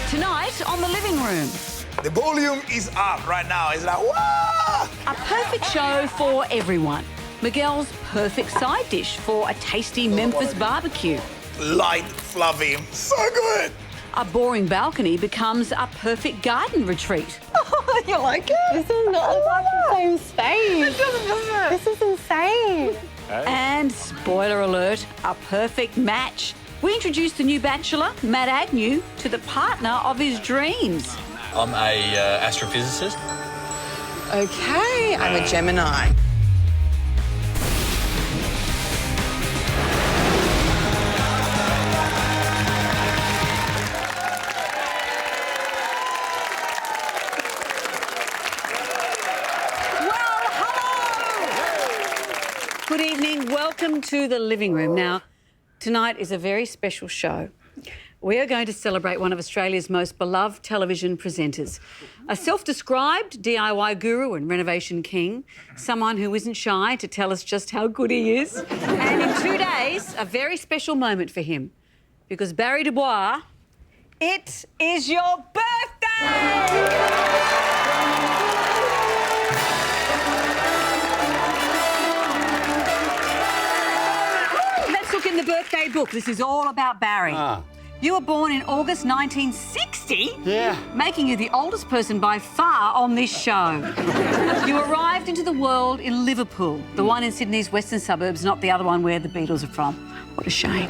Tonight on The Living Room. The volume is up right now. It's like, whoa! A perfect show for everyone. Miguel's perfect side dish for a tasty Memphis barbecue. Light, fluffy, so good. A boring balcony becomes a perfect garden retreat. You like it? This does not look like the same space. It doesn't, does it? This is insane. And, spoiler alert, a perfect match. We introduced the new bachelor, Matt Agnew, to the partner of his dreams. I'm a astrophysicist. Okay, I'm a Gemini. Good evening. Welcome to The Living Room. Now, tonight is a very special show. We are going to celebrate one of Australia's most beloved television presenters, a self-described DIY guru and renovation king, someone who isn't shy to tell us just how good he is. And in 2 days, a very special moment for him, because Barry Dubois, it is your birthday! Look in the birthday book. This is all about Barry. You were born in August 1960, making you the oldest person by far on this show. You arrived into the world in Liverpool, the one in Sydney's western suburbs, not the other one where the Beatles are from. What a shame.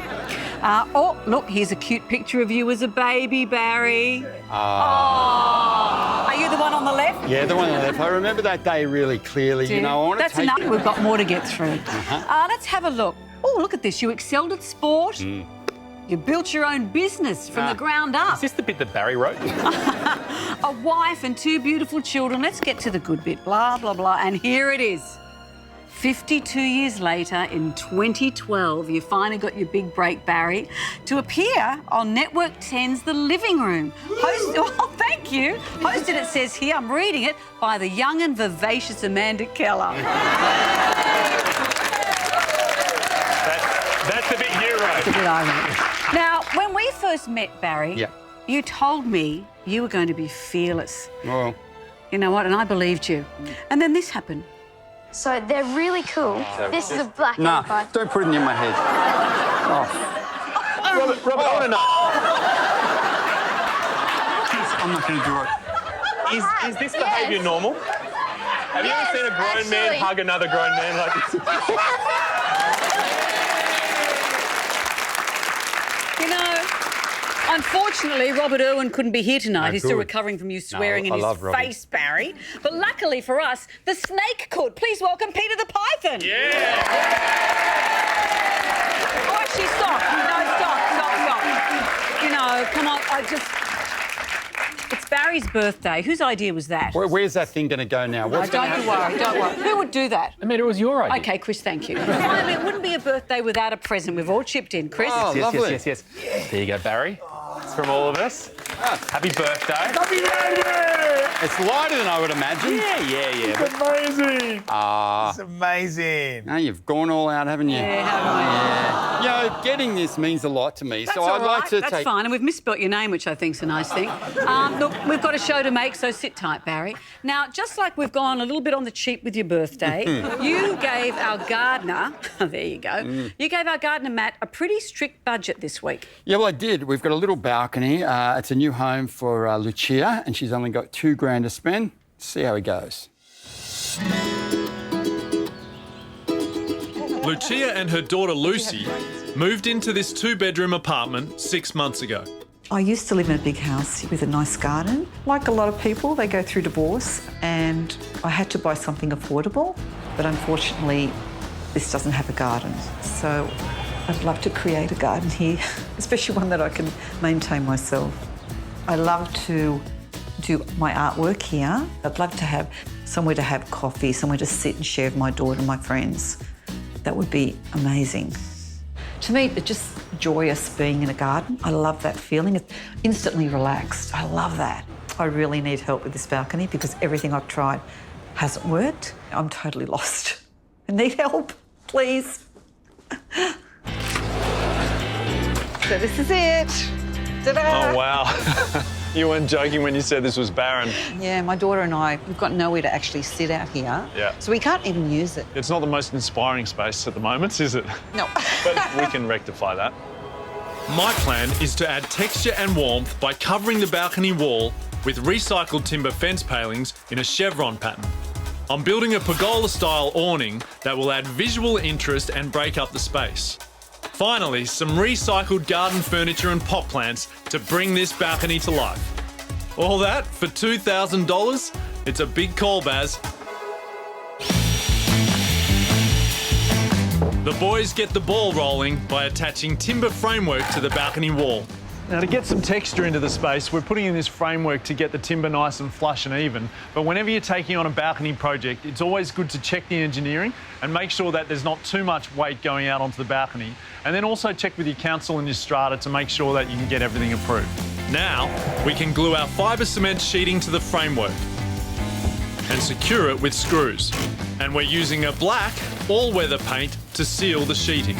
Oh, look, here's a cute picture of you as a baby, Barry. Are you the one on the left? Yeah, the one on the left. I remember that day really clearly. You know, I want to That's enough. We've got more to get through. Let's have a look. Oh, look at this. You excelled at sport. You built your own business from the ground up. Is this the bit that Barry wrote? A wife and 2 beautiful children. Let's get to the good bit. Blah, blah, blah. And here it is. 52 years later, in 2012, you finally got your big break, Barry, to appear on Network 10's The Living Room. Oh, thank you. Hosted, it says here, I'm reading it, by the young and vivacious Amanda Keller. That's the bit you wrote. The bit I wrote. Now, when we first met, Barry, you told me you were going to be fearless. Well, you know what? And I believed you. And then this happened. So they're really cool. This is a black nah, elephant. don't put it in my head. Robert, I want to know. I'm not going to do it. Is this behaviour normal? Have you ever seen a grown man actually. hug another grown man like this? You know, unfortunately, Robert Irwin couldn't be here tonight. He's still good. recovering from you swearing I in love his Robbie. face, Barry. But luckily for us, the snake could. Please welcome Peter the Python. Yeah! Oh, actually, stop. No, stop. You know, come on, It's Barry's birthday. Whose idea was that? Where's that thing going to go now? What's going to happen? Don't worry. Who would do that? I mean, it was your idea. OK, Chris, thank you. Finally, it wouldn't be a birthday without a present. We've all chipped in. Chris? Oh, lovely. Yes. There you go, Barry. It's from all of us. Happy birthday. Happy birthday! It's lighter than I would imagine. Yeah. It's amazing. Ah. It's amazing. Now you've gone all out, haven't you? Yeah, haven't we? You know, getting this means a lot to me. That's so all I'd like to That's take... fine, and we've misspelt your name, which I think's a nice thing. Look, we've got a show to make, so sit tight, Barry. Now, just like we've gone a little bit on the cheap with your birthday, you gave our gardener... there you go. You gave our gardener, Matt, a pretty strict budget this week. Yeah, well, I did. We've got a little balcony. It's a new home for Lucia, and she's only got $2,000 to spend. See how it goes. Lucia and her daughter Lucy moved into this 2-bedroom apartment 6 months ago. I used to live in a big house with a nice garden. Like a lot of people, they go through divorce, and I had to buy something affordable, but unfortunately, this doesn't have a garden. So I'd love to create a garden here, especially one that I can maintain myself. I love to do my artwork here. I'd love to have somewhere to have coffee, somewhere to sit and share with my daughter and my friends. That would be amazing. To me, it's just joyous being in a garden. I love that feeling. It's instantly relaxed. I love that. I really need help with this balcony because everything I've tried hasn't worked. I'm totally lost. I need help, please. So this is it. Ta-da! Oh, wow. You weren't joking when you said this was barren. Yeah, my daughter and I, we've got nowhere to actually sit out here. Yeah. So we can't even use it. It's not the most inspiring space at the moment, is it? No. But we can rectify that. My plan is to add texture and warmth by covering the balcony wall with recycled timber fence palings in a chevron pattern. I'm building a pergola-style awning that will add visual interest and break up the space. Finally, some recycled garden furniture and pot plants to bring this balcony to life. All that for $2,000? It's a big call, Baz. The boys get the ball rolling by attaching timber framework to the balcony wall. Now, to get some texture into the space, we're putting in this framework to get the timber nice and flush and even. But whenever you're taking on a balcony project, it's always good to check the engineering and make sure that there's not too much weight going out onto the balcony. And then also check with your council and your strata to make sure that you can get everything approved. Now, we can glue our fibre cement sheeting to the framework and secure it with screws. And we're using a black all-weather paint to seal the sheeting.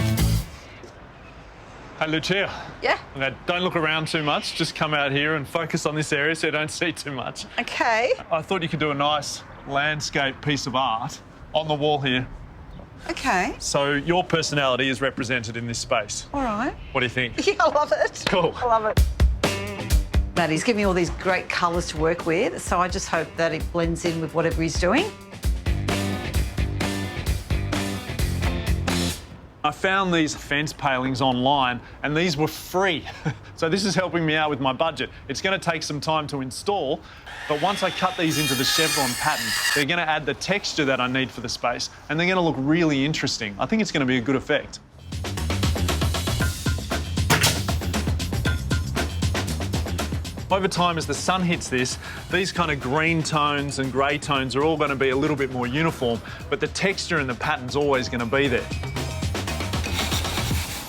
Hey, Lucia. Yeah. Okay, don't look around too much. Just come out here and focus on this area so you don't see too much. Okay. I thought you could do a nice landscape piece of art on the wall here. Okay. So your personality is represented in this space. All right. What do you think? Yeah, I love it. Cool. I love it. Maddie's given me all these great colours to work with, so I just hope that it blends in with whatever he's doing. I found these fence palings online and these were free. So this is helping me out with my budget. It's going to take some time to install, but once I cut these into the chevron pattern, they're going to add the texture that I need for the space and they're going to look really interesting. I think it's going to be a good effect. Over time, as the sun hits this, these kind of green tones and grey tones are all going to be a little bit more uniform, but the texture and the pattern's always going to be there.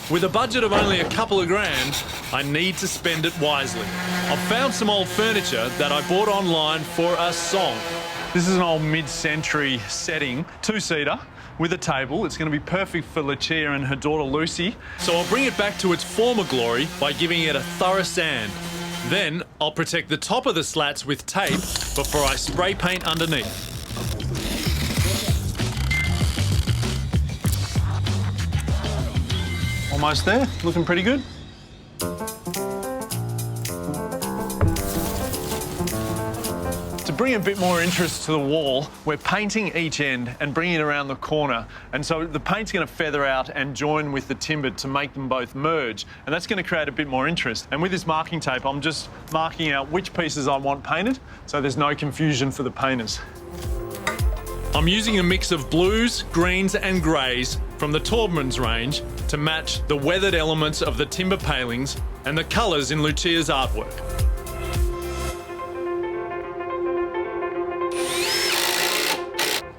With a budget of only a couple of grand, I need to spend it wisely. I've found some old furniture that I bought online for a song. This is an old mid-century setting, two-seater, with a table. It's going to be perfect for Lucia and her daughter Lucy. So I'll bring it back to its former glory by giving it a thorough sand. Then I'll protect the top of the slats with tape before I spray paint underneath. Almost there, looking pretty good. To bring a bit more interest to the wall, we're painting each end and bringing it around the corner. And so the paint's going to feather out and join with the timber to make them both merge. And that's going to create a bit more interest. And with this marking tape, I'm just marking out which pieces I want painted, so there's no confusion for the painters. I'm using a mix of blues, greens and greys from the Taubman's range to match the weathered elements of the timber palings and the colours in Lucia's artwork.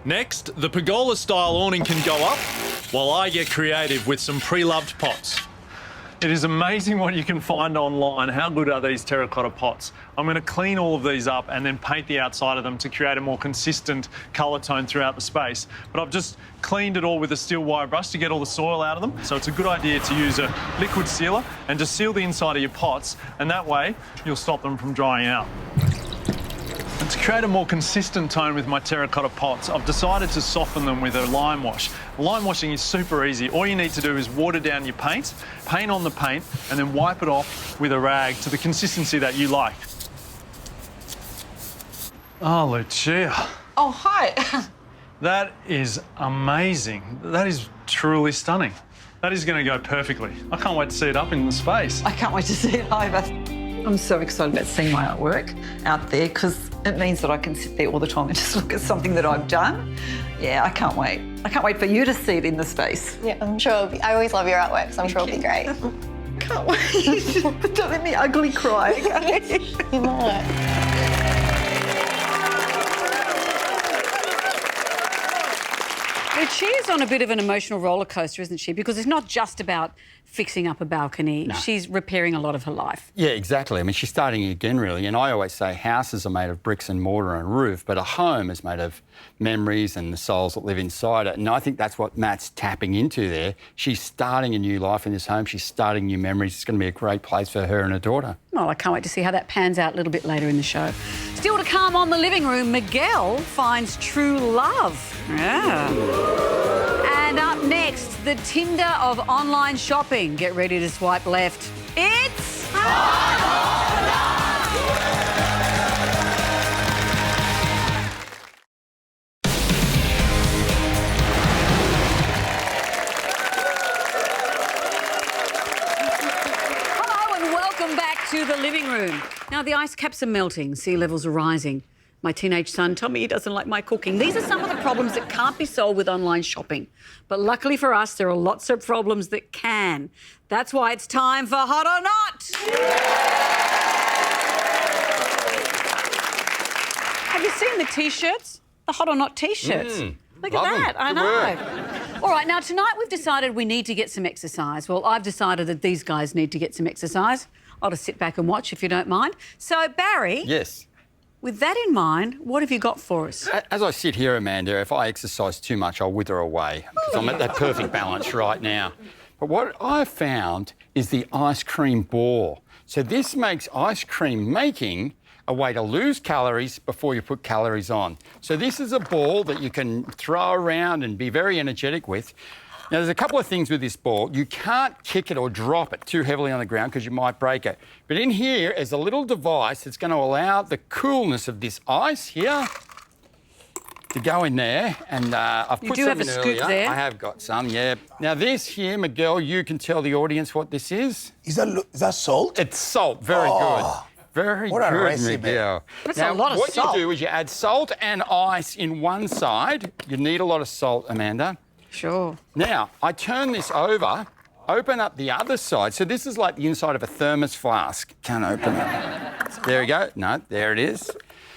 Next, the pergola-style awning can go up while I get creative with some pre-loved pots. It is amazing what you can find online. How good are these terracotta pots? I'm going to clean all of these up and then paint the outside of them to create a more consistent colour tone throughout the space. But I've just cleaned it all with a steel wire brush to get all the soil out of them. So it's a good idea to use a liquid sealer and just seal the inside of your pots, and that way you'll stop them from drying out. And to create a more consistent tone with my terracotta pots, I've decided to soften them with a lime wash. Lime washing is super easy. All you need to do is water down your paint, paint on the paint, and then wipe it off with a rag to the consistency that you like. Oh, Lucia. Oh, hi. That is amazing. That is truly stunning. That is going to go perfectly. I can't wait to see it up in the space. I can't wait to see it either. I'm so excited about seeing my artwork out there because it means that I can sit there all the time and just look at something that I've done. Yeah, I can't wait. I can't wait for you to see it in the space. Yeah, I'm sure it'll be, I always love your artwork, so I'm sure it'll be great. Can't wait. But don't let me ugly cry, okay? You might. Lucia's on a bit of an emotional roller coaster, isn't she? Because it's not just about fixing up a balcony. No. She's repairing a lot of her life. Yeah, exactly. I mean, she's starting again, really. And I always say houses are made of bricks and mortar and roof, but a home is made of memories and the souls that live inside it. And I think that's what Matt's tapping into there. She's starting a new life in this home. She's starting new memories. It's going to be a great place for her and her daughter. Well, I can't wait to see how that pans out a little bit later in the show. Still to come on The Living Room, Miguel finds true love. Yeah. And up next, the Tinder of online shopping. Get ready to swipe left. It's... to The Living Room. Now, the ice caps are melting, sea levels are rising. My teenage son told me he doesn't like my cooking. These are some of the problems that can't be solved with online shopping. But luckily for us, there are lots of problems that can. That's why it's time for Hot or Not. Have you seen the T-shirts? The Hot or Not T-shirts. Look at that, I know. All right, now, tonight we've decided we need to get some exercise. Well, I've decided that these guys need to get some exercise. I'll just sit back and watch if you don't mind. So, Barry... Yes? With that in mind, what have you got for us? As I sit here, Amanda, if I exercise too much, I'll wither away because I'm at that perfect balance right now. But what I've found is the ice cream ball. So this makes ice cream making a way to lose calories before you put calories on. So this is a ball that you can throw around and be very energetic with. Now, there's a couple of things with this ball. You can't kick it or drop it too heavily on the ground because you might break it. But in here is a little device that's going to allow the coolness of this ice here to go in there. And I've put some in earlier. You do have a scoop there. I have got some, yeah. Now, this here, Miguel, you can tell the audience what this is. Is that salt? It's salt. Very good. Very what a good, recipe. Miguel. That's a lot of salt. What you do is you add salt and ice in one side. You need a lot of salt, Amanda. Sure. Now, I turn this over, open up the other side. So this is like the inside of a thermos flask. Can't open it. There we go. No, there it is.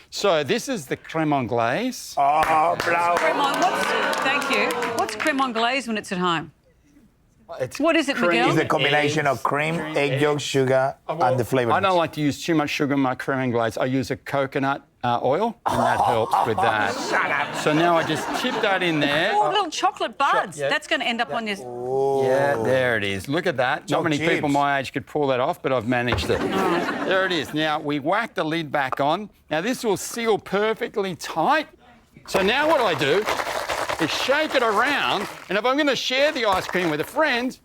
So this is the creme anglaise. Oh, bravo. Thank you. What's creme anglaise when it's at home? What is it, cream, Miguel? It's the combination of cream, egg yolk, sugar, and the flavour. I don't like to use too much sugar in my creme anglaise. I use a coconut oil, and that helps with that. Shut up. So now I just tip that in there. Oh, little chocolate buds. Yeah. That's going to end up on your... Yeah, there it is. Look at that. Not many people my age could pull that off, but I've managed it. There it is. Now, we whack the lid back on. Now, this will seal perfectly tight. So now what I do is shake it around, and if I'm going to share the ice cream with a friend,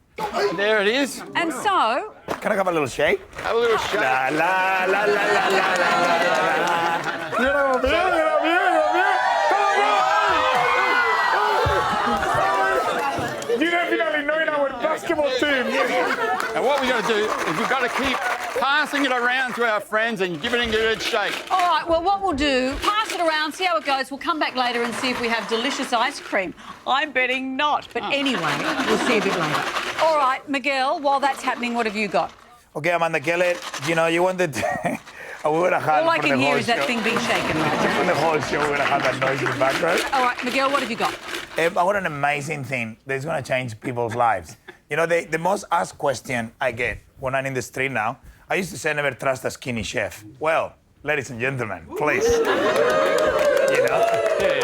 there it is. And so... Can I have a little shake? Have a little shake. La, la, la, la, la, la, la, la. You definitely know in our basketball team. And what we've got to do is we've got to keep passing it around to our friends and give it a good shake. All right, well, what we'll do, pass it around, see how it goes. We'll come back later and see if we have delicious ice cream. I'm betting not. But anyway, we'll see a bit later. All right, Miguel, while that's happening, what have you got? Okay, Amanda Keller, you know, you wanted to... we would have had all I can hear is that thing being shaken. For the whole show, we would have had that noise in the background. All right, Miguel, what have you got? I got an amazing thing that's going to change people's lives. You know, the most asked question I get when I'm in the street now, I used to say never trust a skinny chef. Well, ladies and gentlemen, please. You know?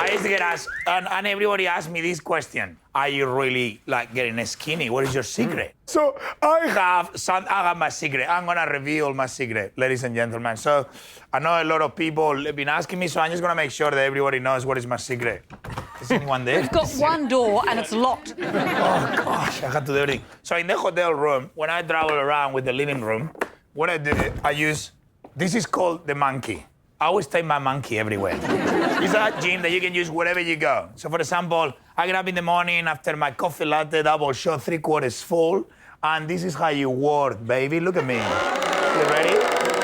I used to get asked, and everybody asked me this question. Are you really, like, getting skinny? What is your secret? So I have my secret. I'm going to reveal my secret, ladies and gentlemen. So I know a lot of people have been asking me, so I'm just going to make sure that everybody knows what is my secret. Is anyone there? We've got one door and it's locked. Oh, gosh, I had to do everything. So in the hotel room, when I travel around with the living room, what I do, I use, this is called the monkey. I always take my monkey everywhere. It's a gym that you can use wherever you go. So for example, I get up in the morning after my coffee latte, double shot, 3/4 full, and this is how you work, baby. Look at me. You ready?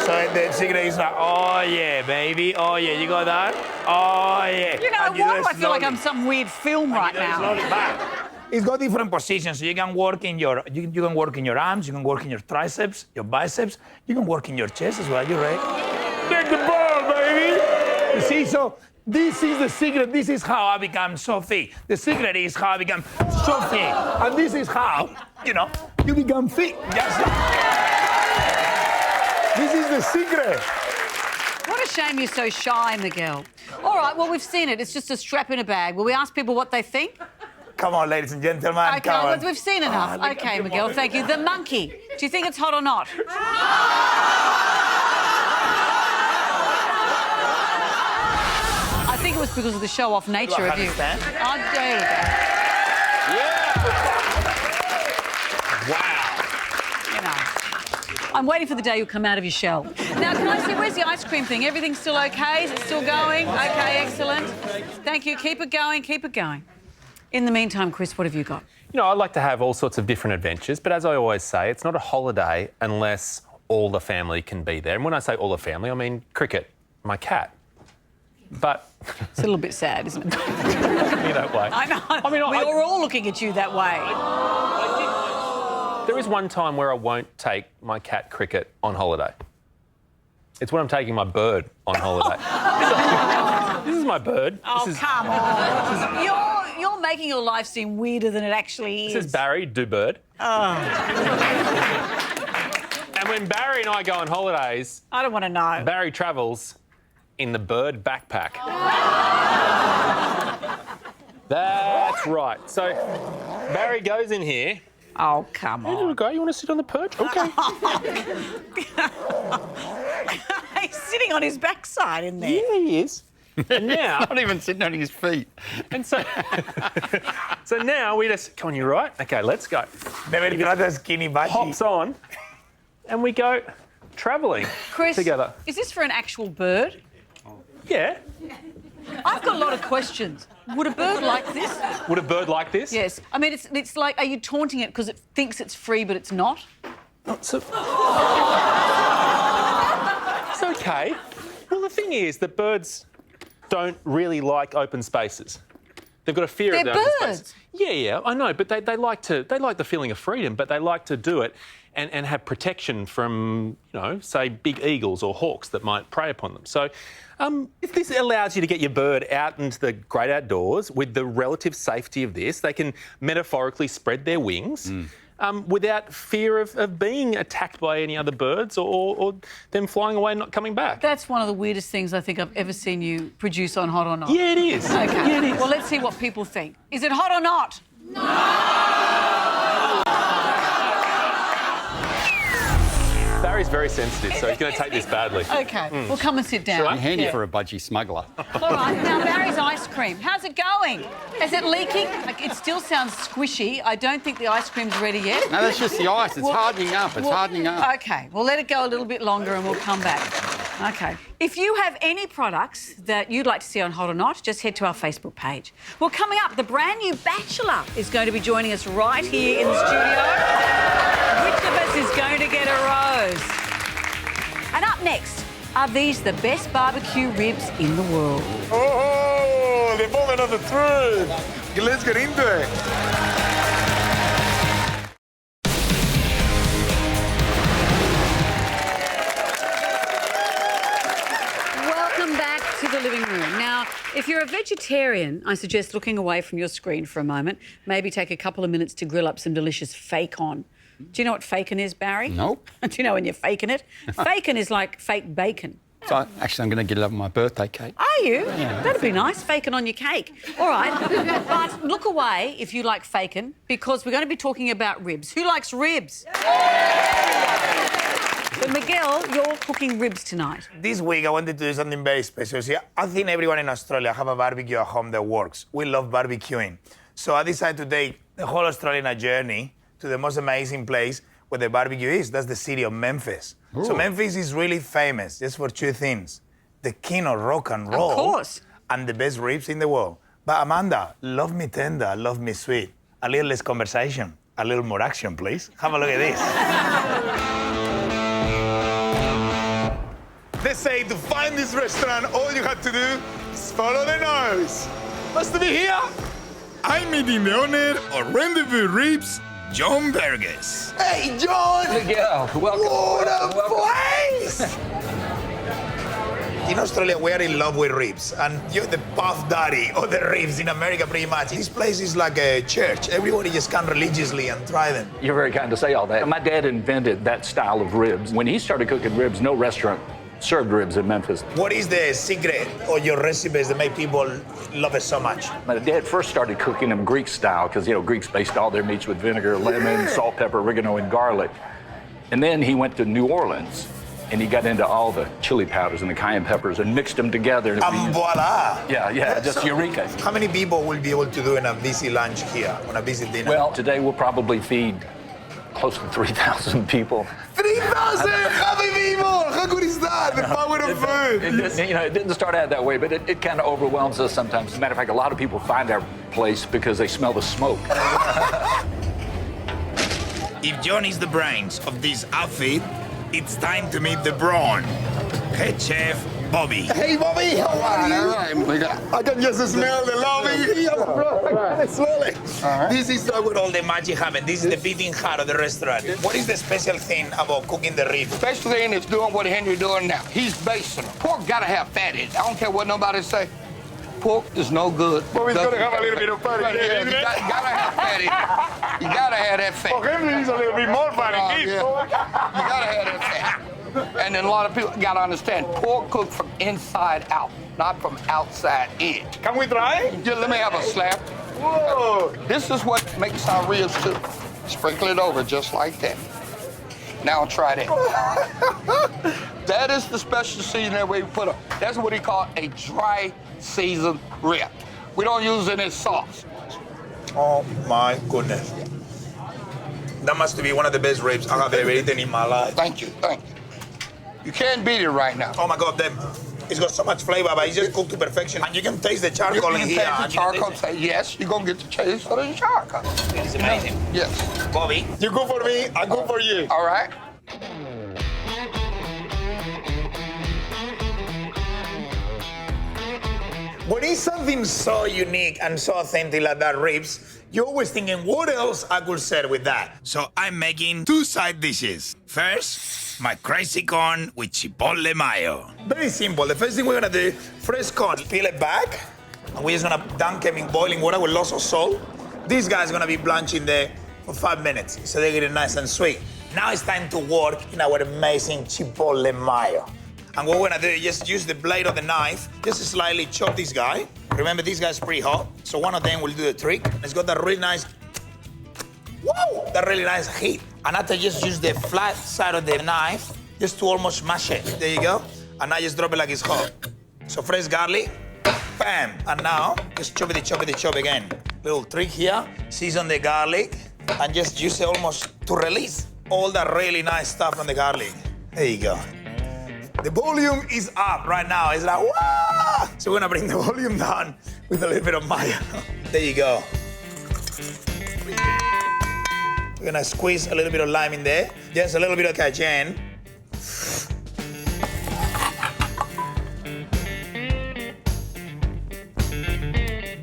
So the secret is like, oh yeah, baby, oh yeah, you got that? Oh yeah. You know, why do I feel like I'm some weird film right now? It's got different positions, so you can work in your you can work in your arms, you can work in your triceps, your biceps, you can work in your chest as well. You ready? Take the ball, baby. You see, so this is the secret. This is how I become so fit. The secret is how I become so fit. And this is how, you become fit. Just this is the secret. What a shame you're so shy, Miguel. All right, well, we've seen it. It's just a strap in a bag. Will we ask people what they think? Come on, ladies and gentlemen. Okay, come on. we've seen enough. Okay, Miguel, thank you. The monkey. Do you think it's hot or not? I think it was because of the show-off nature of you. Oh, there you go. Yeah. Wow. I'm waiting for the day you'll come out of your shell. Now, can I see, where's the ice cream thing? Everything's still okay? Is it still going? Okay, excellent. Thank you. Keep it going, keep it going. In the meantime, Chris, what have you got? I like to have all sorts of different adventures, but as I always say, it's not a holiday unless all the family can be there. And when I say all the family, I mean Cricket, my cat. But it's a little bit sad, isn't it? In that way. I know. We're all looking at you that way. There is one time where I won't take my cat Cricket on holiday. It's when I'm taking my bird on holiday. This is my bird. Oh, come on. You're making your life seem weirder than it actually is. This is Barry, do bird. Oh. And when Barry and I go on holidays... I don't want to know. Barry travels in the bird backpack. That's right. So Barry goes in here. Oh, come on. Hey, little guy, you want to sit on the perch? OK. He's sitting on his backside in there. Yeah, he is. And now... Not even sitting on his feet. And so... so now we just... Come on, you right? OK, let's go. Skinny body. Hops on and we go travelling together. Is this for an actual bird? Yeah. I've got a lot of questions. Would a bird like this? Would a bird like this? Yes. I mean, it's like, are you taunting it because it thinks it's free but it's not? It's OK. Well, the thing is that birds don't really like open spaces. They've got a fear of the open spaces. Yeah, I know, but they like the feeling of freedom, but they like to do it and have protection from, say, big eagles or hawks that might prey upon them. So if this allows you to get your bird out into the great outdoors with the relative safety of this, they can metaphorically spread their wings without fear of being attacked by any other birds or them flying away and not coming back. That's one of the weirdest things I think I've ever seen you produce on Hot or Not. Yeah, it is. OK. Yeah, it is. Well, let's see what people think. Is it hot or not? Barry's very sensitive, so he's going to take this badly. OK. Well, come and sit down. You're handy for a budgie smuggler. All right, now Barry's ice cream. How's it going? Is it leaking? Like, it still sounds squishy. I don't think the ice cream's ready yet. No, that's just the ice. It's hardening up. It's hardening up. OK, we'll let it go a little bit longer and we'll come back. OK. If you have any products that you'd like to see on Hot or Not, just head to our Facebook page. Well, coming up, the brand new Bachelor is going to be joining us right here in the studio. Which of us is going to get a rose? And up next, are these the best barbecue ribs in the world? Oh, the moment of the truth. Let's get into it. Welcome back to the living room. Now, if you're a vegetarian, I suggest looking away from your screen for a moment. Maybe take a couple of minutes to grill up some delicious bacon. Do you know what bacon is, Barry? Nope. Do you know when you're faking it? Bacon is like fake bacon. So, actually, I'm going to get it up on my birthday cake. Are you? Yeah. That'd be nice, bacon on your cake. All right. But look away if you like bacon, because we're going to be talking about ribs. Who likes ribs? But Miguel, you're cooking ribs tonight. This week I wanted to do something very special. See, I think everyone in Australia have a barbecue at home that works. We love barbecuing. So I decided to take the whole Australian a journey to the most amazing place where the barbecue is. That's the city of Memphis. Ooh. So Memphis is really famous just for two things: the king of rock and roll, of course, and the best ribs in the world. But Amanda, love me tender, love me sweet. A little less conversation, a little more action, please. Have a look at this. They say to find this restaurant, all you have to do is follow the nose. What's to be here? I'm meeting the owner of Rendezvous Ribs, John Burgess. Hey, John! Miguel, welcome. What a place! In Australia, we are in love with ribs, and you're the puff daddy of the ribs in America, pretty much. This place is like a church. Everybody just come religiously and try them. You're very kind to say all that. My dad invented that style of ribs. When he started cooking ribs, no restaurant served ribs in Memphis. What is the secret or your recipes that make people love it so much? My dad first started cooking them Greek style because, Greeks based all their meats with vinegar, lemon, salt, pepper, oregano, and garlic. And then he went to New Orleans and he got into all the chili powders and the cayenne peppers and mixed them together. And voila! Yeah, just eureka. How many people will be able to do in a busy lunch here, on a busy dinner? Well, today we'll probably feed close to 3,000 people. 3,000 happy people! How good is that? The power of food! It didn't start out that way, but it kind of overwhelms us sometimes. As a matter of fact, a lot of people find our place because they smell the smoke. If John is the brains of this outfit, it's time to meet the brawn. Head chef, Bobby. Hey, Bobby, how are you? I can just smell the love in here, bro. I can smell it. This is where all the magic happens. This is the beating heart of the restaurant. What is the special thing about cooking the ribs? Special thing is doing what Henry's doing now. He's basting them. Pork gotta have fat in it. I don't care what nobody say. Pork is no good. Bobby's gonna have a little bit of fat in it. You gotta have fat in it. You gotta have that fat. Oh, Henry needs a little bit more fat in it. You gotta have that fat. And then a lot of people gotta understand, pork cooked from inside out, not from outside in. Can we try? Just let me have a slap. Whoa! This is what makes our ribs too. Sprinkle it over just like that. Now try that. That is the special seasoning we put on. That's what he called a dry seasoned rib. We don't use any sauce. Oh my goodness. That must be one of the best ribs I have ever eaten in my life. Thank you. You can't beat it right now. Oh my God, it's got so much flavor, but it's just cooked to perfection. And you can taste the charcoal in here. Taste the charcoal. Yes, you're gonna get the taste of the charcoal. It's amazing. Yes. Bobby, you cook for me, I cook for you. All right. When it's something so unique and so authentic like that ribs, you're always thinking, what else I could serve with that? So I'm making two side dishes. First, my crazy corn with chipotle mayo. Very simple. The first thing we're gonna do, fresh corn, peel it back, and we're just gonna dunk them in boiling water with lots of salt. This guy's gonna be blanching there for 5 minutes, so they get it nice and sweet. Now it's time to work in our amazing chipotle mayo. And what we're gonna do is just use the blade of the knife, just slightly chop this guy. Remember, this guy's pretty hot, so one of them will do the trick. It's got that really nice, whoa, that really nice heat. And after, just use the flat side of the knife, just to almost mash it. There you go. And now just drop it like it's hot. So fresh garlic, bam. And now, just chop it again. Little trick here, season the garlic, and just use it almost to release all that really nice stuff from the garlic. There you go. The volume is up right now. It's like, wah! So we're gonna bring the volume down with a little bit of mayo. There you go. We're gonna squeeze a little bit of lime in there. Just a little bit of cayenne.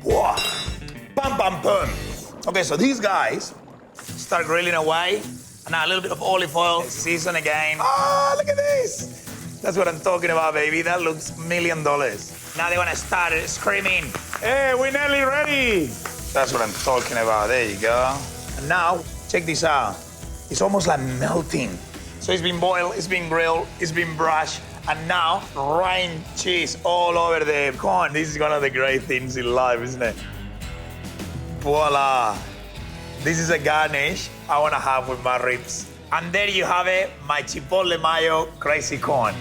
Wow. Pam, pam, pam. Okay, so these guys start grilling away. And now a little bit of olive oil. Season again. Oh, look at this. That's what I'm talking about, baby. That looks $1 million. Now they want to start screaming, hey, we're nearly ready. That's what I'm talking about. There you go. And now, check this out. It's almost like melting. So it's been boiled, it's been grilled, it's been brushed, and now rind cheese all over the corn. This is one of the great things in life, isn't it? Voila. This is a garnish I want to have with my ribs. And there you have it, my chipotle mayo crazy corn.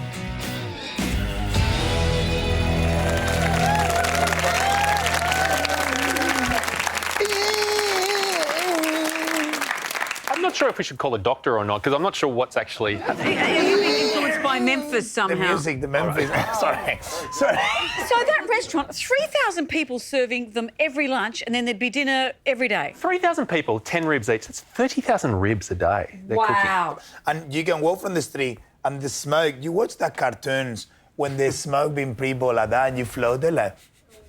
I'm not sure if we should call a doctor or not, because I'm not sure what's actually happening. Are you being influenced by Memphis somehow? The music, the Memphis. Sorry. So that restaurant, 3,000 people serving them every lunch, and then there'd be dinner every day. 3,000 people, 10 ribs each. That's 30,000 ribs a day they're Wow. cooking. And you can walk from the street and the smoke, you watch the cartoons when the smoke being people like that and you float, they're like,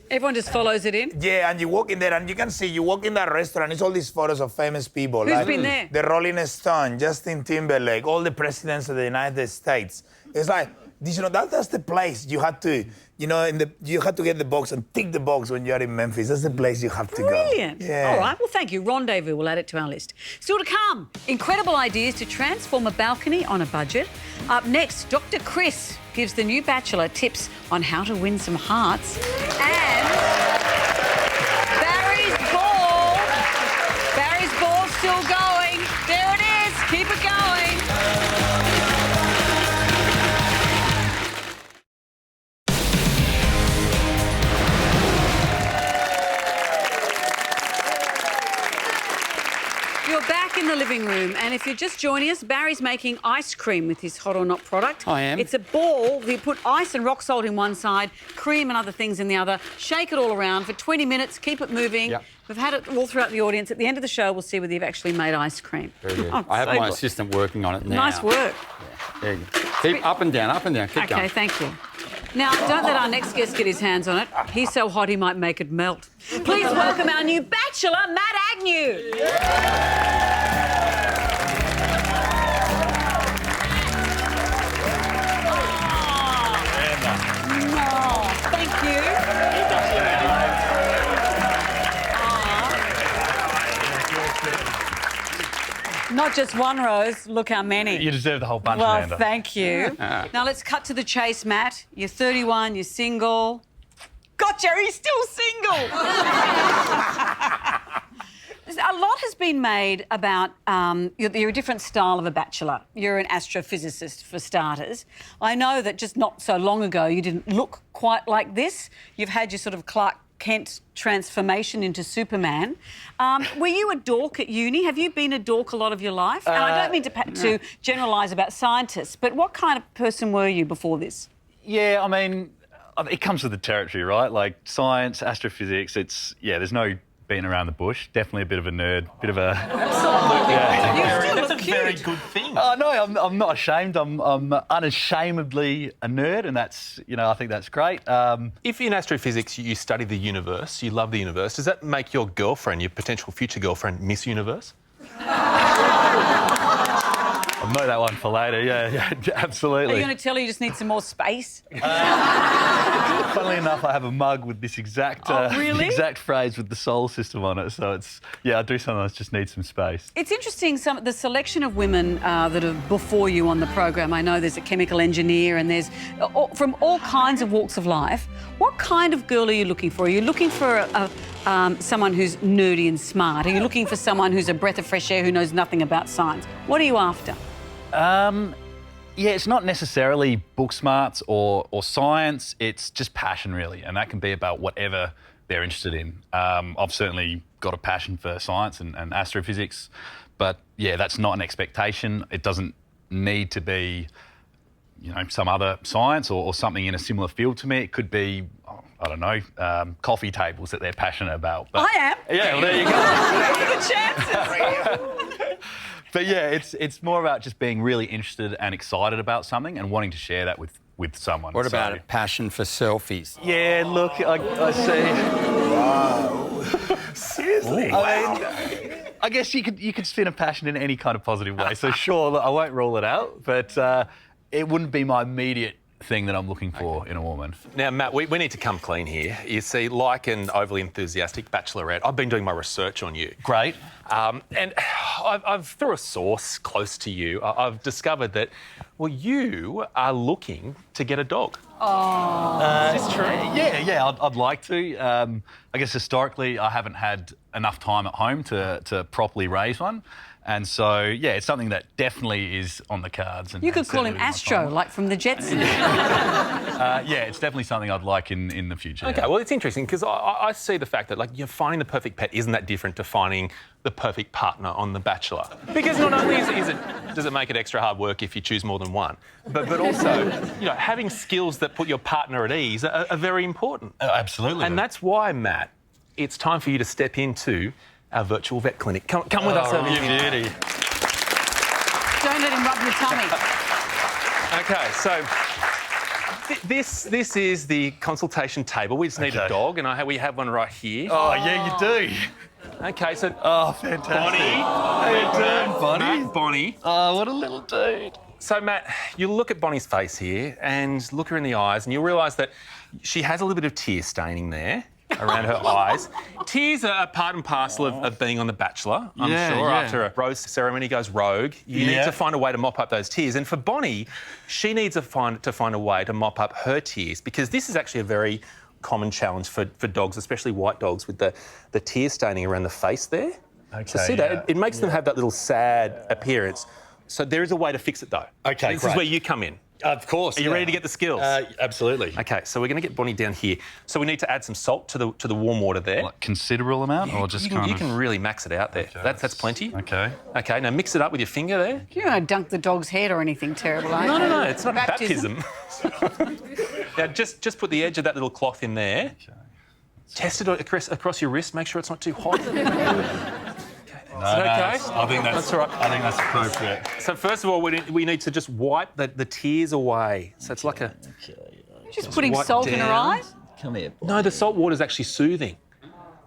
Everyone just follows it in? Yeah, and you walk in there and you can see, you walk in that restaurant, it's all these photos of famous people. Who's been there? The Rolling Stone, Justin Timberlake, all the presidents of the United States. It's like, that's the place you had to, you had to get the box and tick the box when you're in Memphis. That's the place you have to go. Brilliant. Yeah. All right, well, thank you. Rendezvous, we'll add it to our list. Still to come, incredible ideas to transform a balcony on a budget. Up next, Dr. Chris gives the new bachelor tips on how to win some hearts. And Barry's ball. Barry's ball's still going. There it is. Keep it going. You're back in the living room, and if you're just joining us, Barry's making ice cream with his Hot or Not product. I am. It's a ball. You put ice and rock salt in one side, cream and other things in the other, shake it all around for 20 minutes, keep it moving. Yep. We've had it all throughout the audience. At the end of the show, we'll see whether you've actually made ice cream. Very good. Oh, I have so my good. assistant working on it now. Nice work. Yeah, there you go. Keep up and down, up and down. Keep Okay, going. thank you. Now, don't let our next guest get his hands on it. He's so hot he might make it melt. Please welcome our new bachelor, Matt Agnew. Thank you. Not just one rose, look how many. You deserve the whole bunch, Well, Amanda. thank you. Now let's cut to the chase, Matt. You're 31, you're single. Gotcha, he's still single. A lot has been made about you're a different style of a bachelor. You're an astrophysicist, for starters. I know that just not so long ago you didn't look quite like this. You've had your sort of Clark Kent transformation into Superman. Were you a dork at uni? Have you been a dork a lot of your life? And I don't mean to generalise about scientists, but what kind of person were you before this? Yeah, I mean, it comes with the territory, right? Like science, astrophysics, there's no beating around the bush. Definitely a bit of a nerd, bit of a... Absolutely. That's a very good thing. Oh, no, I'm not ashamed. I'm unashamedly a nerd, and that's, I think that's great. If in astrophysics you study the universe, you love the universe, does that make your girlfriend, your potential future girlfriend, Miss Universe? I'll note that one for later. Yeah, absolutely. Are you going to tell her you just need some more space? Funnily enough, I have a mug with this exact exact phrase with the solar system on it. So I do sometimes just need some space. It's interesting, the selection of women that are before you on the program. I know there's a chemical engineer and there's from all kinds of walks of life. What kind of girl are you looking for? Are you looking for someone who's nerdy and smart? Are you looking for someone who's a breath of fresh air who knows nothing about science? What are you after? Yeah, it's not necessarily book smarts or science. It's just passion, really, and that can be about whatever they're interested in. I've certainly got a passion for science and astrophysics, but yeah, that's not an expectation. It doesn't need to be, some other science or something in a similar field to me. It could be, I don't know, coffee tables that they're passionate about. But, I am. Yeah, well, there you go. Good chances. But yeah, it's more about just being really interested and excited about something and wanting to share that with someone. What about a passion for selfies? Yeah, look, I see. Wow. Seriously? I guess you could spin a passion in any kind of positive way. So sure, I won't rule it out, but it wouldn't be my immediate thing that I'm looking for in a woman. Now, Matt, we need to come clean here. You see, like an overly enthusiastic bachelorette, I've been doing my research on you. Great. And I've through a source close to you, I've discovered that, well, you are looking to get a dog. Oh, is this true? Yeah, I'd like to. I guess historically, I haven't had enough time at home to properly raise one. And so, yeah, it's something that definitely is on the cards. And you could call him Astro, like from the Jetsons. Yeah, it's definitely something I'd like in the future. Okay, well, it's interesting because I see the fact that, like, you're finding the perfect pet isn't that different to finding the perfect partner on The Bachelor. Because not only does it make it extra hard work if you choose more than one, but also, having skills that put your partner at ease are very important. Absolutely. And that's why, Matt, it's time for you to step into our virtual vet clinic. Come with us over here. Beauty. Don't let him rub your tummy. Okay, so This is the consultation table. We just need a dog, and we have one right here. Oh, yeah, you do. Okay, so... Oh, fantastic. Bonnie. How you doing, Bonnie? Matt, Bonnie. Oh, what a little dude. So, Matt, you look at Bonnie's face here and look her in the eyes and you'll realise that she has a little bit of tear staining there around her eyes. Tears are part and parcel of being on The Bachelor, I'm sure. After a rose ceremony goes rogue, you need to find a way to mop up those tears. And for Bonnie, she needs to find a way to mop up her tears, because this is actually a very common challenge for dogs, especially white dogs, with the tear staining around the face there. Okay, so see that? It makes them have that little sad appearance. So there is a way to fix it, though. Okay, This is where you come in. Of course. Are you ready to get the skills? Absolutely. Okay, so we're going to get Bonnie down here. So we need to add some salt to the warm water there. Like considerable amount, or just you can really max it out there. Okay. That's plenty. Okay. Okay, now mix it up with your finger there. You don't want to dunk the dog's head or anything terrible, are you? No, it's not baptism. Now, just put the edge of that little cloth in there. Okay. Test it across your wrist. Make sure it's not too hot. No, okay? I think that's all right. I think that's appropriate. So first of all, we need to just wipe the tears away. So it's like a... Just putting wipe salt in her down. eyes? Come here. No, the salt water is actually soothing.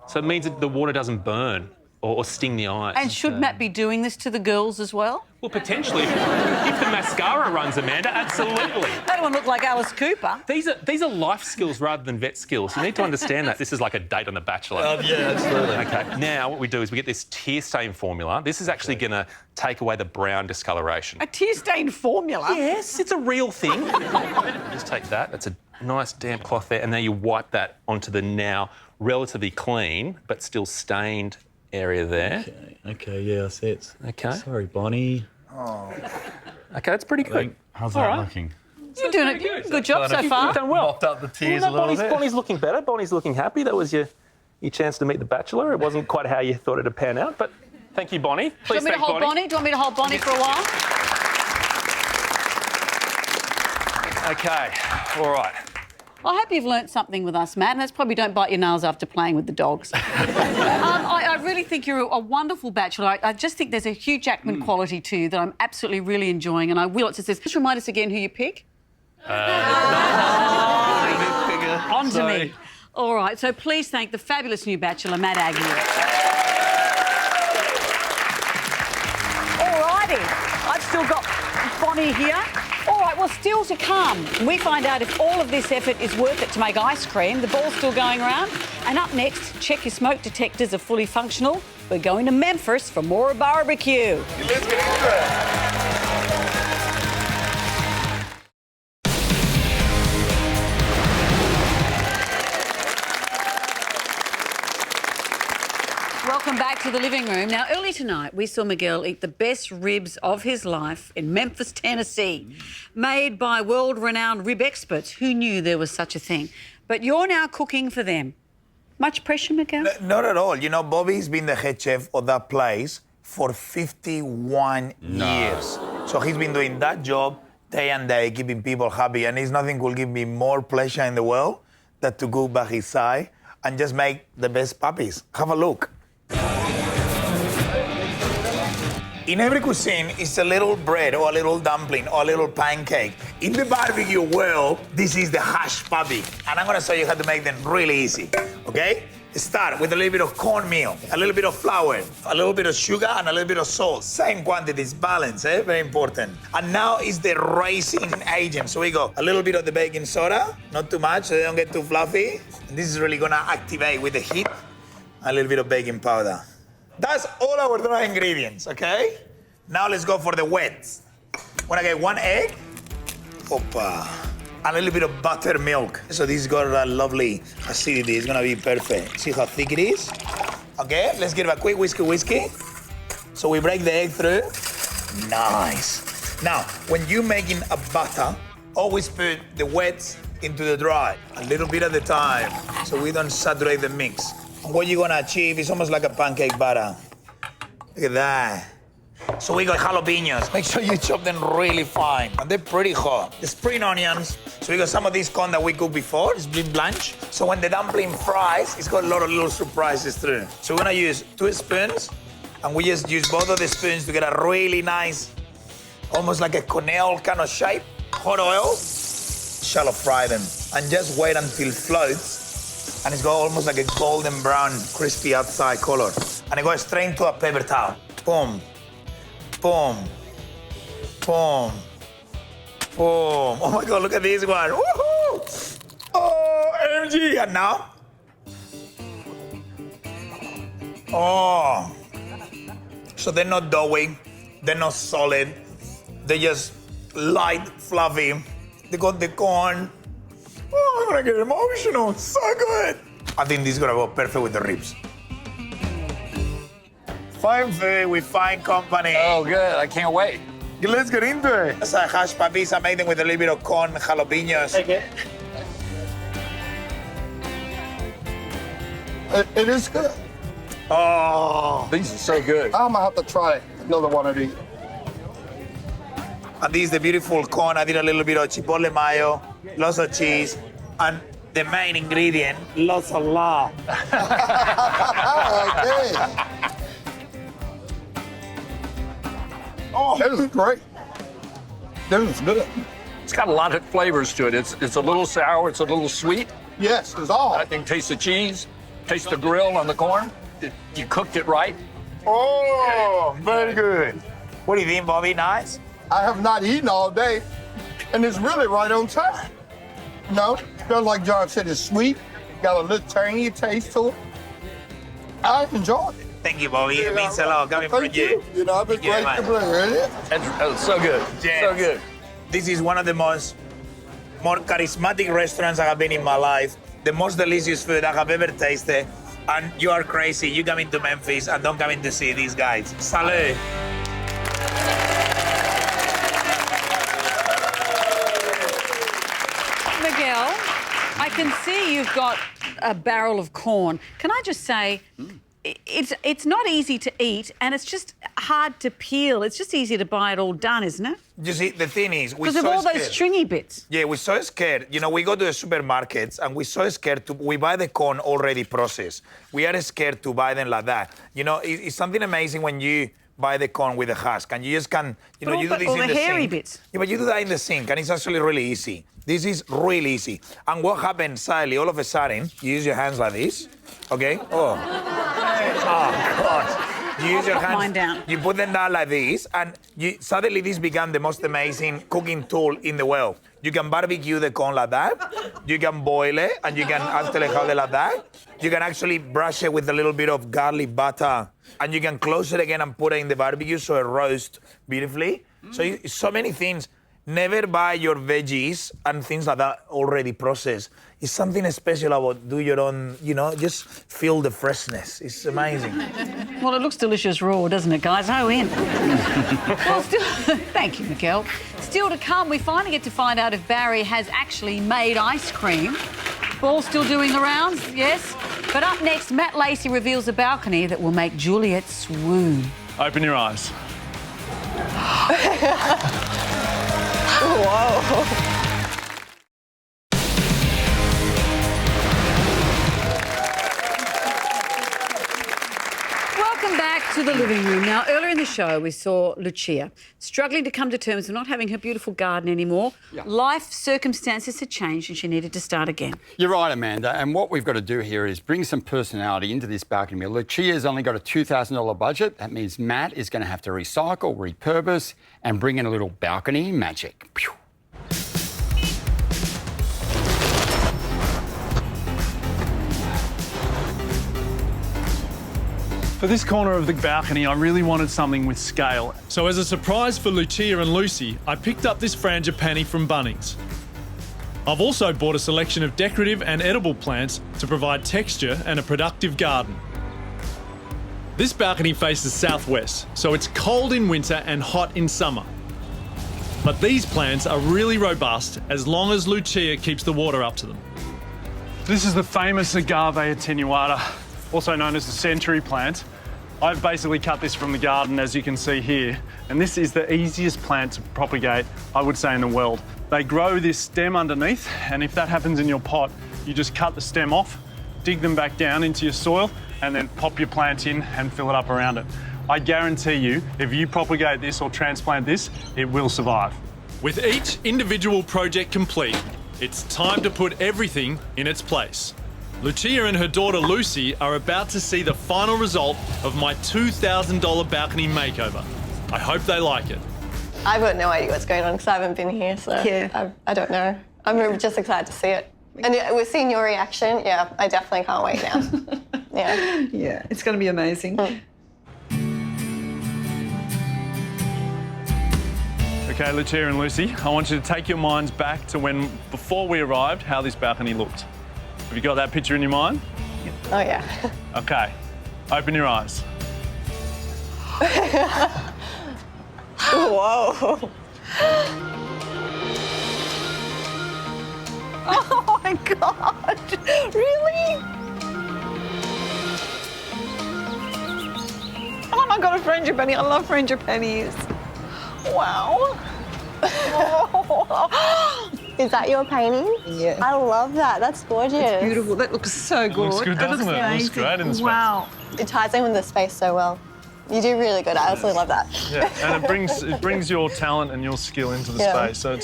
So it means that the water doesn't burn or sting the eyes. And should Matt be doing this to the girls as well? Well, potentially, if the mascara runs, Amanda, absolutely. They don't want to look like Alice Cooper. These are life skills rather than vet skills. You need to understand that. This is like a date on The Bachelor. Yeah, absolutely. Okay, now what we do is we get this tear stain formula. This is actually going to take away the brown discoloration. A tear-stained formula? Yes, it's a real thing. Just take that. That's a nice damp cloth there, and now you wipe that onto the now relatively clean but still stained area there. Okay, yeah, I see it. Okay. Sorry, Bonnie. Oh. Okay, that's pretty good. How's All that right. looking? You're doing it. Good job so far. You've done well. Mopped up the tears Well, no, a little bit. Bonnie's looking better. Bonnie's looking happy. That was your chance to meet The Bachelor. It wasn't quite how you thought it'd pan out, but thank you, Bonnie. Do you Please want me to thank hold Bonnie? Do you want me to hold Bonnie for a while? Okay, all right. I hope you've learnt something with us, Matt, and that's probably don't bite your nails after playing with the dogs. I really think you're a wonderful bachelor. I just think there's a Hugh Jackman quality to you that I'm absolutely really enjoying, and I will. It just just remind us again who you pick. On to me. All right, so please thank the fabulous new bachelor, Matt Agnew. All righty, I've still got Bonnie here. All right, well, still to come, we find out if all of this effort is worth it to make ice cream. The ball's still going around. And up next, check your smoke detectors are fully functional. We're going to Memphis for more barbecue. Let's get into it. Welcome back to the living room. Now, early tonight, we saw Miguel eat the best ribs of his life in Memphis, Tennessee, made by world-renowned rib experts. Who knew there was such a thing? But you're now cooking for them. Much pressure, Miguel? Not at all. You know, Bobby's been the head chef of that place for 51 years. So he's been doing that job day and day, keeping people happy. And there's nothing will give me more pleasure in the world than to go by his side and just make the best puppies. Have a look. In every cuisine, it's a little bread or a little dumpling or a little pancake. In the barbecue world, this is the hash puppy. And I'm gonna show you how to make them really easy, okay? Start with a little bit of cornmeal, a little bit of flour, a little bit of sugar, and a little bit of salt. Same quantities, balance, very important. And now is the raising agent. So we go a little bit of the baking soda, not too much, so they don't get too fluffy. And this is really gonna activate with the heat, a little bit of baking powder. That's all our dry ingredients, okay? Now let's go for the wets. Wanna get 1 egg, opa, a little bit of buttermilk. So this got a lovely acidity, it's gonna be perfect. See how thick it is? Okay, let's give it a quick whiskey. So we break the egg through. Nice. Now, when you're making a butter, always put the wets into the dry, a little bit at a time, so we don't saturate the mix. And what you're gonna achieve is almost like a pancake batter. Look at that. So we got jalapenos. Make sure you chop them really fine. And they're pretty hot. The spring onions. So we got some of this corn that we cooked before. It's been blanched. So when the dumpling fries, it's got a lot of little surprises through. So we're gonna use 2 spoons. And we just use both of the spoons to get a really nice, almost like a quenelle kind of shape. Hot oil. shallow fry them and just wait until it floats and it's got almost like a golden brown, crispy outside color. And it goes straight into a paper towel. Boom, boom, boom, boom. Oh my God, look at this one. Woohoo! Oh, energy. And now? Oh. So they're not doughy, they're not solid, they're just light, fluffy. They got the corn. Oh, I'm gonna get emotional. So good. I think this is gonna go perfect with the ribs. Fine food with fine company. Oh, good. I can't wait. Let's get into it. It's a hash papisa made with a little bit of corn, jalapenos. Okay. It is good. Oh. These are so good. I'm gonna have to try another one of these. And this is the beautiful corn. I did a little bit of chipotle mayo, lots of cheese, and the main ingredient, lots of love. Okay. Oh, This is great. This is good. It's got a lot of flavors to it. It's a little sour, it's a little sweet. Yes, it's all. I think taste the cheese, taste the grill on the corn. You cooked it right. Oh, very good. What do you think, Bobby? Nice? I have not eaten all day, and it's really right on time. No, just like John said, it's sweet, got a little tangy taste to it. I enjoyed it. Thank you, Bobby. It means a lot coming from Thank you. You know, I've been Thank you, great to man. play, really. That's so good. Yes. So good. This is one of the more charismatic restaurants I have been in my life. The most delicious food I have ever tasted. And you are crazy. You come into Memphis and don't come in to see these guys. Salud. Miguel, I can see you've got a barrel of corn. Can I just say, it's not easy to eat and it's just hard to peel. It's just easier to buy it all done, isn't it? You see, the thing is, we're Because of so all scared. those stringy bits. Yeah, we're so scared. You know, we go to the supermarkets and we're so scared we buy the corn already processed. We are scared to buy them like that. You know, it's something amazing when you buy the corn with the husk and you just can, you know, you do this all in the the hairy sink. bits. Yeah, but you do that in the sink and it's actually really easy. This is really easy. And what happens, Sally, all of a sudden, you use your hands like this, okay? Oh, God. You use your hands, mine down. you put them down like this, and suddenly this becomes the most amazing cooking tool in the world. You can barbecue the corn like that, you can boil it, and you can actually have it like that. You can actually brush it with a little bit of garlic butter, and you can close it again and put it in the barbecue so it roasts beautifully. So many things. Never buy your veggies and things like that already processed. It's something special about do your own, you know, just feel the freshness. It's amazing. Well, it looks delicious raw, doesn't it, guys? Oh, in. Well, thank you, Miguel. Still to come, we finally get to find out if Barry has actually made ice cream. Ball still doing the rounds, yes? But up next, Matt Lacey reveals a balcony that will make Juliet swoon. Open your eyes. Whoa. Welcome back to the living room. Now, earlier in the show, we saw Lucia struggling to come to terms with not having her beautiful garden anymore. Yeah. Life circumstances had changed and she needed to start again. You're right, Amanda. And what we've got to do here is bring some personality into this balcony. Lucia's only got a $2,000 budget. That means Matt is going to have to recycle, repurpose, and bring in a little balcony magic. Pew. For this corner of the balcony, I really wanted something with scale. So as a surprise for Lucia and Lucy, I picked up this frangipani from Bunnings. I've also bought a selection of decorative and edible plants to provide texture and a productive garden. This balcony faces southwest, so it's cold in winter and hot in summer. But these plants are really robust as long as Lucia keeps the water up to them. This is the famous agave attenuata, also known as the century plant. I've basically cut this from the garden, as you can see here, and this is the easiest plant to propagate, I would say, in the world. They grow this stem underneath, and if that happens in your pot, you just cut the stem off, dig them back down into your soil, and then pop your plant in and fill it up around it. I guarantee you, if you propagate this or transplant this, it will survive. With each individual project complete, It's time to put everything in its place. Lucia and her daughter Lucy are about to see the final result of my $2,000 balcony makeover. I hope they like it. I've got no idea what's going on because I haven't been here, so I don't know. I'm just excited to see it. And we're seeing your reaction. Yeah, I definitely can't wait now. Yeah. Yeah, it's going to be amazing. Okay, Lucia and Lucy, I want you to take your minds back to when, before we arrived, how this balcony looked. Have you got that picture in your mind? Oh, yeah. Okay, open your eyes. Whoa. Oh my God! Really? Oh my God, a frangipani. I love frangipanis. Wow. Is that your painting? Yeah. I love that. That's gorgeous. It's beautiful. That looks so good. Looks good, doesn't it? It looks great in the space. Wow. It ties in with the space so well. You do really good. I absolutely love that. Yeah, and it brings your talent and your skill into the space. So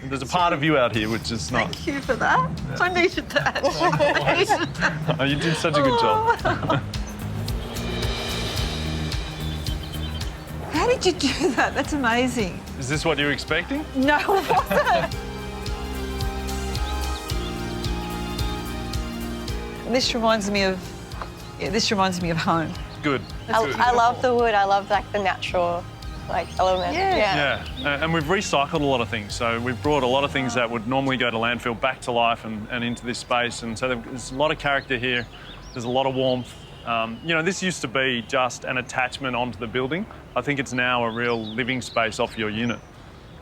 there's a part of you out here which is not. Thank you for that. Yeah. I needed that. Oh, you did such a good job. How did you do that? That's amazing. Is this what you were expecting? No, it wasn't. This reminds me of home. Good. I love the wood. I love like the natural element. Yeah. And we've recycled a lot of things. So we've brought a lot of things that would normally go to landfill back to life and into this space. And so there's a lot of character here. There's a lot of warmth. You know, this used to be just an attachment onto the building. I think it's now a real living space off your unit.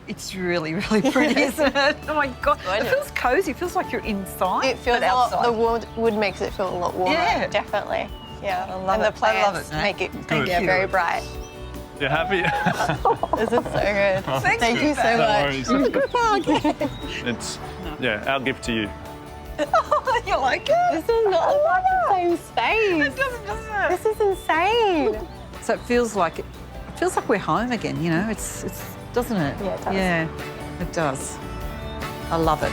It's really, really pretty, isn't it? Oh my God. It feels cosy. It feels like you're inside. It feels outside. The wood makes it feel a lot warmer. Yeah. Definitely. Yeah. I love and it. the plants make it very bright. You happy? This is so good. Thank you so much. No Good hug. It's, our gift to you. Oh, you like it? This does not look like the same space. It doesn't, does it? This is insane. So it feels like we're home again, you know? It's doesn't it? Yeah, it does. Yeah, it does. I love it.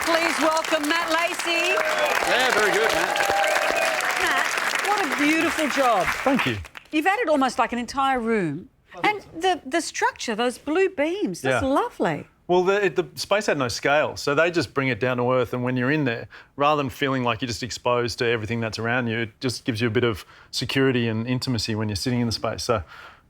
Please welcome Matt Lacey. Yeah, very good, Matt. Matt, what a beautiful job. Thank you. You've added almost like an entire room. And the structure, those blue beams, that's lovely. Well, the space had no scale, so they just bring it down to earth. And when you're in there, rather than feeling like you're just exposed to everything that's around you, it just gives you a bit of security and intimacy when you're sitting in the space. So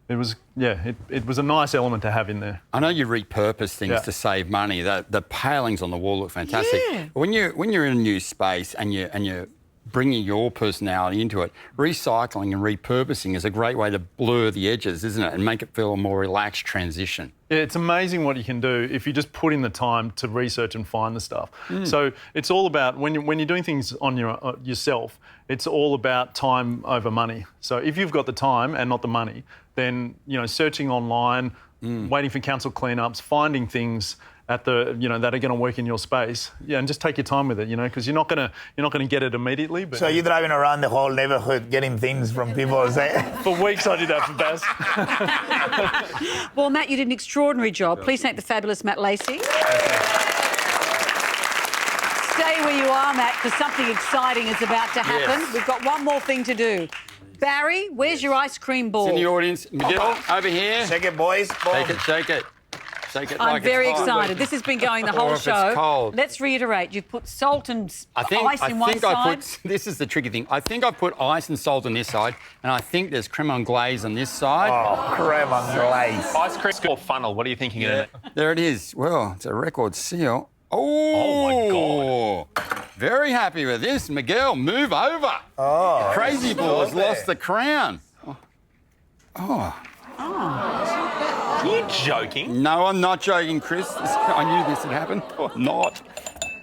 it was, it was a nice element to have in there. I know you repurpose things to save money. The palings on the wall look fantastic. Yeah. When you're in a new space and you're bringing your personality into it, recycling and repurposing is a great way to blur the edges, isn't it, and make it feel a more relaxed transition. Yeah, it's amazing what you can do if you just put in the time to research and find the stuff. So it's all about, when you're doing things on yourself, it's all about time over money. So if you've got the time and not the money, then, searching online, waiting for council cleanups, finding things that are going to work in your space. Yeah, and just take your time with it, because you're not gonna get it immediately. But so you're driving around the whole neighborhood getting things from people. For weeks I did that for Baz. Well, Matt, you did an extraordinary job. Please thank the fabulous Matt Lacey. Stay where you are, Matt, because something exciting is about to happen. Yes. We've got one more thing to do. Barry, where's your ice cream ball? It's in the audience. Miguel, over here. Shake it, boys. Shake it, shake it. Shake it I'm like very it's hot. excited. This has been going the whole Or if show. it's cold. Let's reiterate. You've put salt and ice in one side. This is the tricky thing. I think I put ice and salt on this side, and I think there's creme anglaise on this side. Oh, creme anglaise. Ice cream or funnel, what are you thinking of? There it is. Well, it's a record seal. Oh, my God. Very happy with this. Miguel, move over. Oh. Crazy Ball has lost the crown. Are you joking? No, I'm not joking, Chris. I knew this would happen. Not.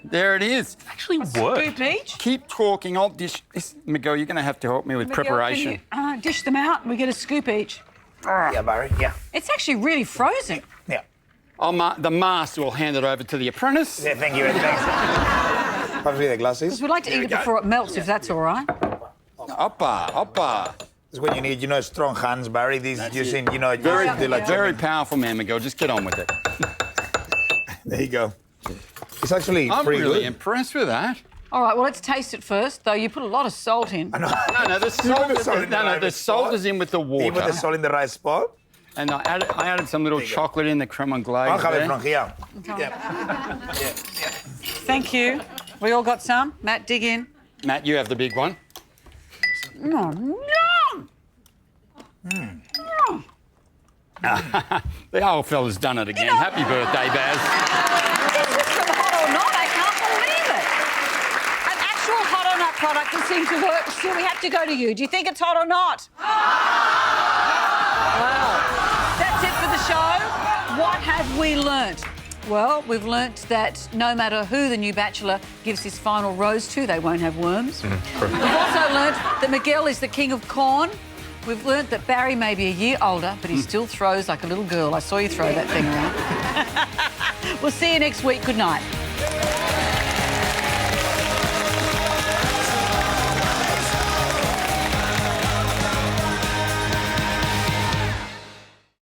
There it is. It actually worked. Scoop each. Keep talking. I'll dish this. Miguel, you're going to have to help me with Miguel, preparation. can you, dish them out and we get a scoop each. Yeah, Barry, yeah. It's actually really frozen. Yeah. The master will hand it over to the apprentice. Yeah, thank you. Thanks. Pass me the glasses. Because we'd like to eat it before it melts, if that's all right. Oppa, oppa. It's when you need, strong hands, Barry. These using, Very powerful, man, Miguel. Just get on with it. There you go. It's actually I'm pretty really good. impressed with that. All right, well, let's taste it first, though. You put a lot of salt in. No, the salt is in with the water. In with the salt in the right spot. And I added some little chocolate in the creme anglaise. I'll have there. it from here. Thank you. We all got some? Matt, dig in. Matt, you have the big one. No. The old fella's done it again. Happy birthday, Baz. This is from Hot or Not. I can't believe it. An actual Hot or Not product that seems to work. Still, we have to go to you. Do you think it's hot or not? Well, that's it for the show. What have we learnt? Well, we've learnt that no matter who the new bachelor gives his final rose to, they won't have worms. We've also learnt that Miguel is the king of corn. We've learnt that Barry may be a year older, but he still throws like a little girl. I saw you throw that thing around. We'll see you next week. Good night.